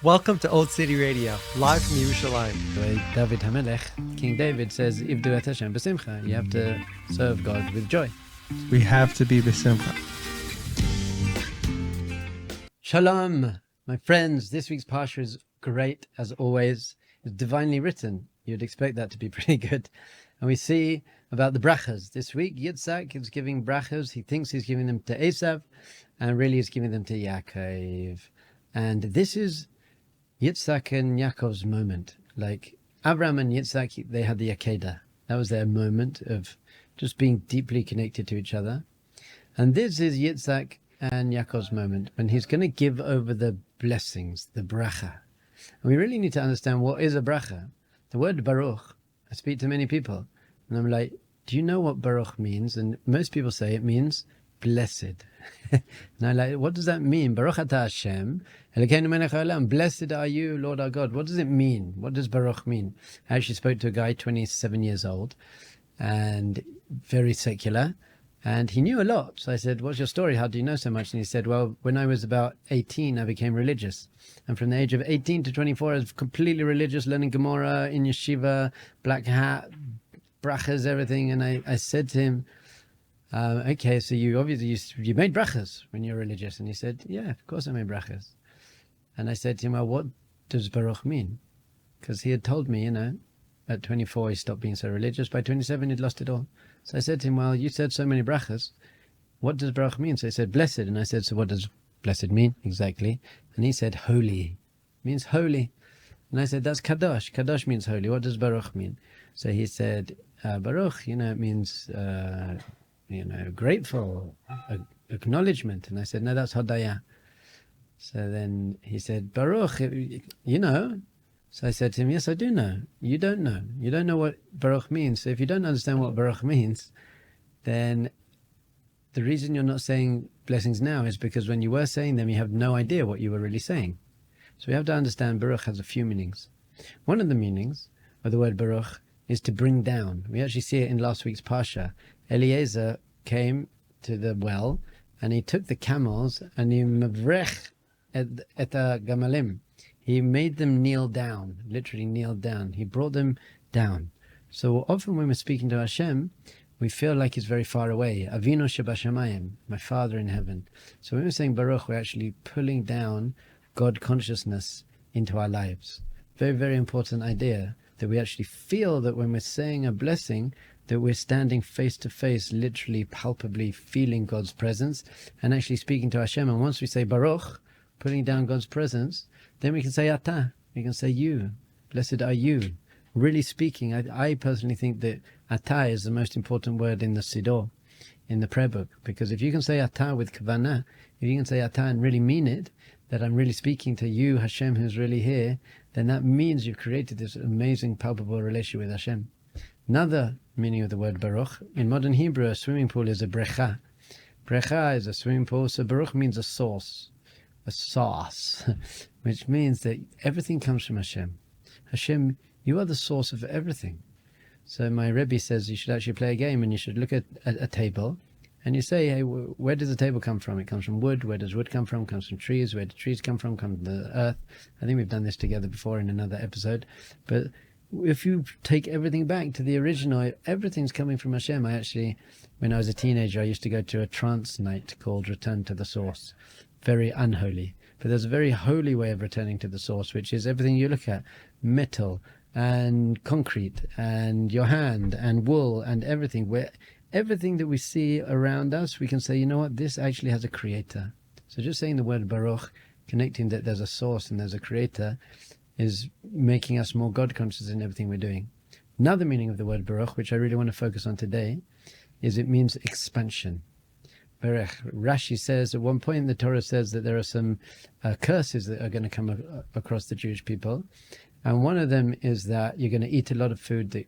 Welcome to Old City Radio, live from Yerushalayim. David HaMelech, King David says, Ivdu et Hashem b'simcha. You have to serve God with joy. We have to be b'simcha. Shalom, my friends. This week's Parsha is great, as always. It's divinely written. You'd expect that to be pretty good. And we see about the brachas. This week, Yitzhak is giving brachas. He thinks he's giving them to Esav, and really he's giving them to Yaakov. And this is Yitzhak and Yaakov's moment. Like Abraham and Yitzhak, they had the Akedah. That was their moment of just being deeply connected to each other. And this is Yitzhak and Yaakov's moment when he's going to give over the blessings, the bracha. And we really need to understand what is a bracha. The word Baruch, I speak to many people, and I'm like, do you know what Baruch means? And most people say it means blessed. And I'm like, what does that mean? Baruch atah Hashem, Elokeinu melech haolam. Blessed are you, Lord our God. What does it mean? What does Baruch mean? I actually spoke to a guy, 27 years old, and very secular, and he knew a lot. So I said, what's your story? How do you know so much? And he said, well, when I was about 18, I became religious. And from the age of 18 to 24, I was completely religious, learning Gemara in yeshiva, black hat, brachas, everything. And I said to him, okay, so you obviously, you made brachas when you're religious. And he said, yeah, of course I made brachas. And I said to him, well, what does Baruch mean? Because he had told me, at 24 he stopped being so religious. By 27 he'd lost it all. So I said to him, well, you said so many brachas. What does Baruch mean? So he said, blessed. And I said, so what does blessed mean exactly? And he said, holy. It means holy. And I said, that's kadosh. Kadosh means holy. What does Baruch mean? So he said, Baruch, it means, grateful, acknowledgement. And I said, no, that's hodaya. So then he said, Baruch, you know. So I said to him, yes, I do know. You don't know. You don't know what Baruch means. So if you don't understand what Baruch means, then the reason you're not saying blessings now is because when you were saying them, you have no idea what you were really saying. So we have to understand Baruch has a few meanings. One of the meanings of the word Baruch is to bring down. We actually see it in last week's Parsha. Eliezer came to the well and he took the camels and he mavrech et gamalim. He made them kneel down, literally kneel down. He brought them down. So often when we're speaking to Hashem, we feel like He's very far away. Avinu shebashamayim, my Father in heaven. So when we're saying Baruch, we're actually pulling down God consciousness into our lives. Very, very important idea that we actually feel that when we're saying a blessing, that we're standing face to face, literally, palpably feeling God's presence and actually speaking to Hashem. And once we say Baruch, putting down God's presence, then we can say Atah, we can say you, blessed are you. Really speaking, I personally think that Atah is the most important word in the Siddur, in the prayer book, because if you can say Atah with Kavanah, if you can say Atah and really mean it, that I'm really speaking to you, Hashem, who's really here, then that means you've created this amazing, palpable relationship with Hashem. Another meaning of the word Baruch, in modern Hebrew, a swimming pool is a brecha. Brecha is a swimming pool, so Baruch means a source, a source, which means that everything comes from Hashem. Hashem, you are the source of everything. So my Rabbi says you should actually play a game and you should look at a table and you say, hey, where does the table come from? It comes from wood. Where does wood come from? It comes from trees. Where do trees come from? Come from the earth. I think we've done this together before in another episode. But if you take everything back to the original, everything's coming from Hashem. I actually, when I was a teenager, I used to go to a trance night called Return to the Source. Very unholy. But there's a very holy way of returning to the source, which is everything you look at, metal and concrete and your hand and wool and everything. Where everything that we see around us, we can say, you know what, this actually has a creator. So just saying the word Baruch, connecting that there's a source and there's a creator, is making us more God conscious in everything we're doing. Another meaning of the word Baruch, which I really want to focus on today, is it means expansion. Rashi says at one point the Torah says that there are some curses that are going to come across the Jewish people, and one of them is that you're going to eat a lot of food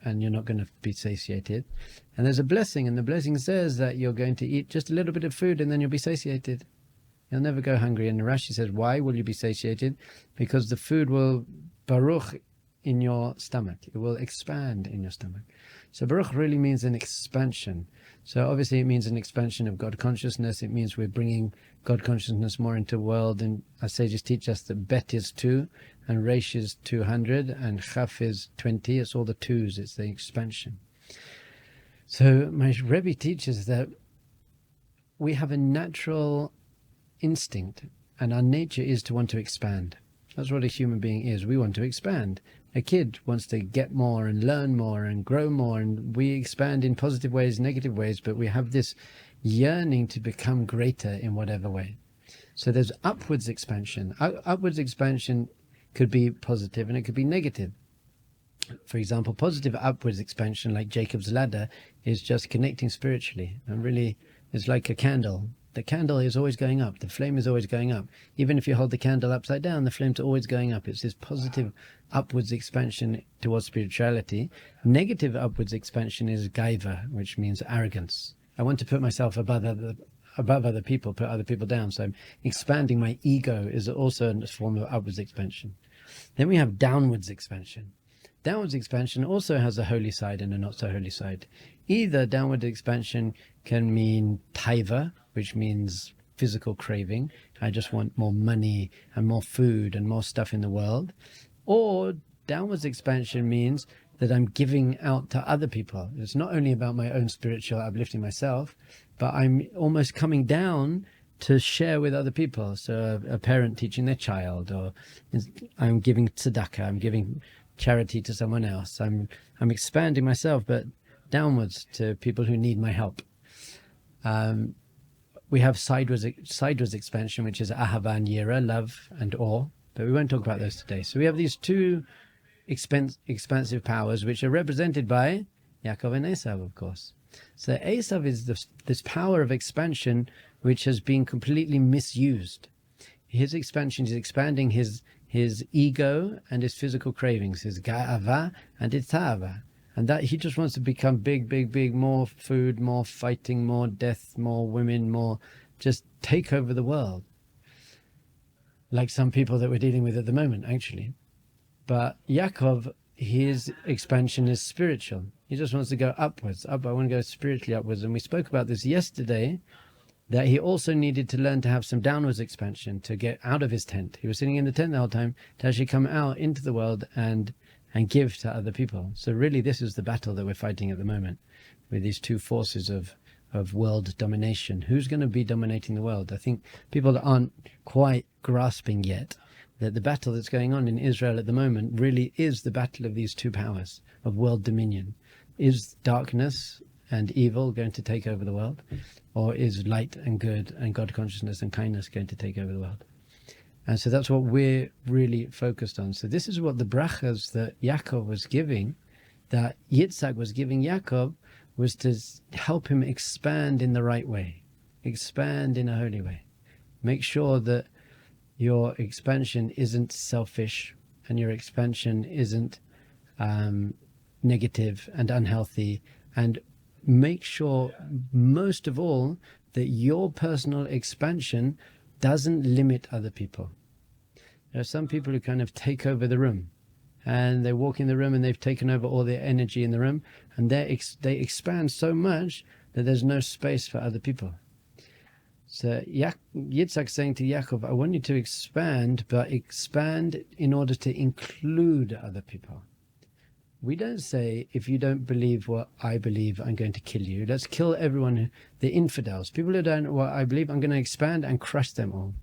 and you're not going to be satiated, and there's a blessing, and the blessing says that you're going to eat just a little bit of food and then you'll be satiated. You'll never go hungry. And Rashi says, why will you be satiated? Because the food will Baruch in your stomach. It will expand in your stomach. So Baruch really means an expansion. So obviously it means an expansion of God consciousness. It means we're bringing God consciousness more into the world. And our sages teach us that Bet is 2 and Resh is 200 and Chaf is 20. It's all the twos. It's the expansion. So my Rebbe teaches that we have a natural instinct, and our nature is to want to expand. That's what a human being is. We want to expand. A kid wants to get more and learn more and grow more, and we expand in positive ways, negative ways, but we have this yearning to become greater in whatever way. So there's upwards expansion. Upwards expansion could be positive and it could be negative. For example, positive upwards expansion, like Jacob's ladder, is just connecting spiritually, and really it's like a candle. The candle is always going up. The flame is always going up. Even if you hold the candle upside down, the flame's always going up. It's this positive upwards expansion towards spirituality. Negative upwards expansion is gaiva, which means arrogance. I want to put myself above other people, put other people down. So I'm expanding my ego is also a form of upwards expansion. Then we have downwards expansion. Downwards expansion also has a holy side and a not so holy side. Either downward expansion can mean taiva, which means physical craving. I just want more money and more food and more stuff in the world. Or downwards expansion means that I'm giving out to other people. It's not only about my own spiritual uplifting myself, but I'm almost coming down to share with other people. So a parent teaching their child, or I'm giving tzedakah, I'm giving charity to someone else. I'm expanding myself, but downwards to people who need my help. We have sideways expansion, which is ahava and yira, love and awe, but we won't talk about those today. So we have these two expansive powers, which are represented by Yaakov and Esav, of course. So Esav is this power of expansion which has been completely misused. His expansion is expanding his ego and his physical cravings, his ga'ava and his ta'ava. And that he just wants to become big, big, big, more food, more fighting, more death, more women, more, just take over the world. Like some people that we're dealing with at the moment, actually. But Yaakov, his expansion is spiritual. He just wants to go upwards. I want to go spiritually upwards. And we spoke about this yesterday, that he also needed to learn to have some downwards expansion to get out of his tent. He was sitting in the tent the whole time to actually come out into the world and give to other people. So really this is the battle that we're fighting at the moment with these two forces of world domination. Who's going to be dominating the world? I think people aren't quite grasping yet that the battle that's going on in Israel at the moment really is the battle of these two powers of world dominion. Is darkness and evil going to take over the world? Or is light and good and God consciousness and kindness going to take over the world? And so that's what we're really focused on. So this is what the brachas that Yaakov was giving, that Yitzhak was giving Yaakov, was to help him expand in the right way, expand in a holy way. Make sure that your expansion isn't selfish and your expansion isn't negative and unhealthy, and make sure most of all that your personal expansion doesn't limit other people. There are some people who kind of take over the room, and they walk in the room and they've taken over all their energy in the room, and they expand so much that there's no space for other people. So Yitzhak saying to Yaakov, I want you to expand, but expand in order to include other people. We don't say, if you don't believe what I believe, I'm going to kill you. Let's kill everyone, the infidels. People who don't know what I believe, I'm going to expand and crush them all.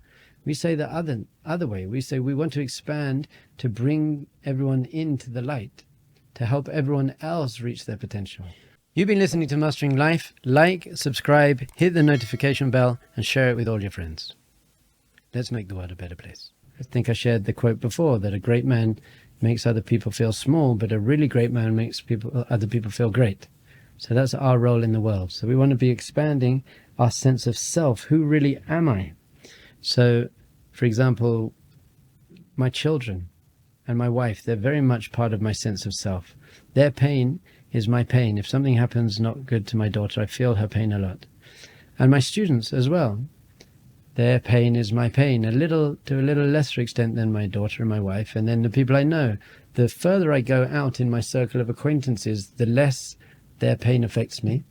We say the other way. We say we want to expand to bring everyone into the light, to help everyone else reach their potential. You've been listening to Mastering Life. Like, subscribe, hit the notification bell, and share it with all your friends. Let's make the world a better place. I think I shared the quote before, that a great man makes other people feel small, but a really great man makes other people feel great. So that's our role in the world. So we want to be expanding our sense of self. Who really am I? So, for example, my children and my wife, they're very much part of my sense of self. Their pain is my pain. If something happens not good to my daughter, I feel her pain a lot. And my students as well. Their pain is my pain, to a little lesser extent than my daughter and my wife, and then the people I know. The further I go out in my circle of acquaintances, the less their pain affects me,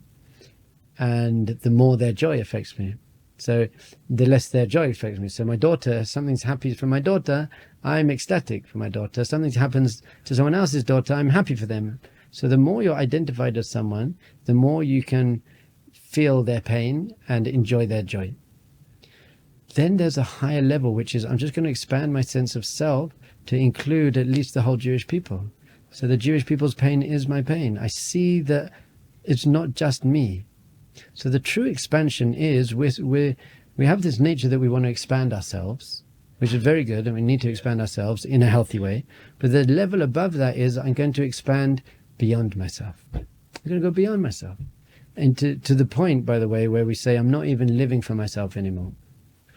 and the more their joy affects me. So the less their joy affects me. So my daughter, something's happy for my daughter, I'm ecstatic for my daughter. Something happens to someone else's daughter, I'm happy for them. So the more you're identified as someone, the more you can feel their pain and enjoy their joy. Then there's a higher level, which is I'm just going to expand my sense of self to include at least the whole Jewish people. So the Jewish people's pain is my pain. I see that it's not just me. So the true expansion is we have this nature that we want to expand ourselves, which is very good, and we need to expand ourselves in a healthy way. But the level above that is I'm going to expand beyond myself. I'm going to go beyond myself. And to the point, by the way, where we say I'm not even living for myself anymore.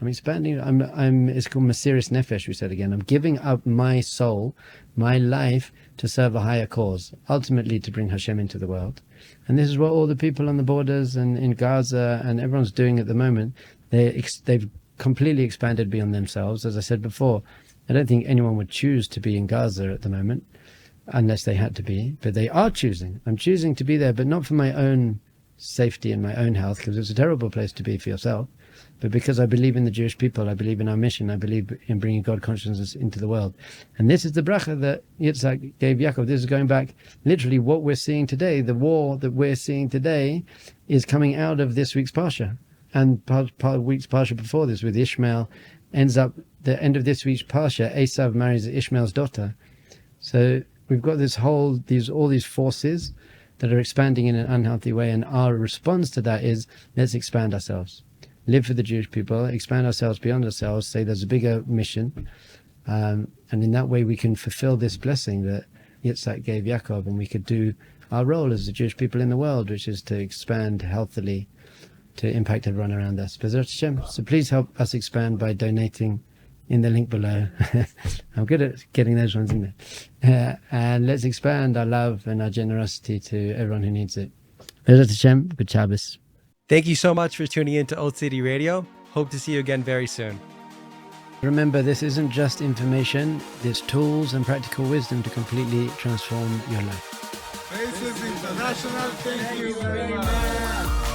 I'm expanding. It's called Mesiris Nefesh. We said again. I'm giving up my soul, my life, to serve a higher cause, ultimately to bring Hashem into the world. And this is what all the people on the borders and in Gaza and everyone's doing at the moment. They've completely expanded beyond themselves. As I said before, I don't think anyone would choose to be in Gaza at the moment, unless they had to be. But they are choosing. I'm choosing to be there, but not for my own safety and my own health, because it's a terrible place to be for yourself. But because I believe in the Jewish people, I believe in our mission, I believe in bringing God consciousness into the world. And this is the bracha that Yitzhak gave Yaakov. This is going back, literally what we're seeing today. The war that we're seeing today is coming out of this week's Parsha. And part of week's Parsha before this with Ishmael ends up, the end of this week's Parsha, Esav marries Ishmael's daughter. So we've got all these forces that are expanding in an unhealthy way. And our response to that is, let's expand ourselves. Live for the Jewish people, expand ourselves beyond ourselves, say there's a bigger mission. And in that way we can fulfill this blessing that Yitzhak gave Yaakov, and we could do our role as the Jewish people in the world, which is to expand healthily, to impact everyone around us. So please help us expand by donating in the link below. I'm good at getting those ones in there. And let's expand our love and our generosity to everyone who needs it. Bezrat Hashem, good Shabbos. Thank you so much for tuning in to Old City Radio. Hope to see you again very soon. Remember, this isn't just information, there's tools and practical wisdom to completely transform your life. Faces International, thank you very much.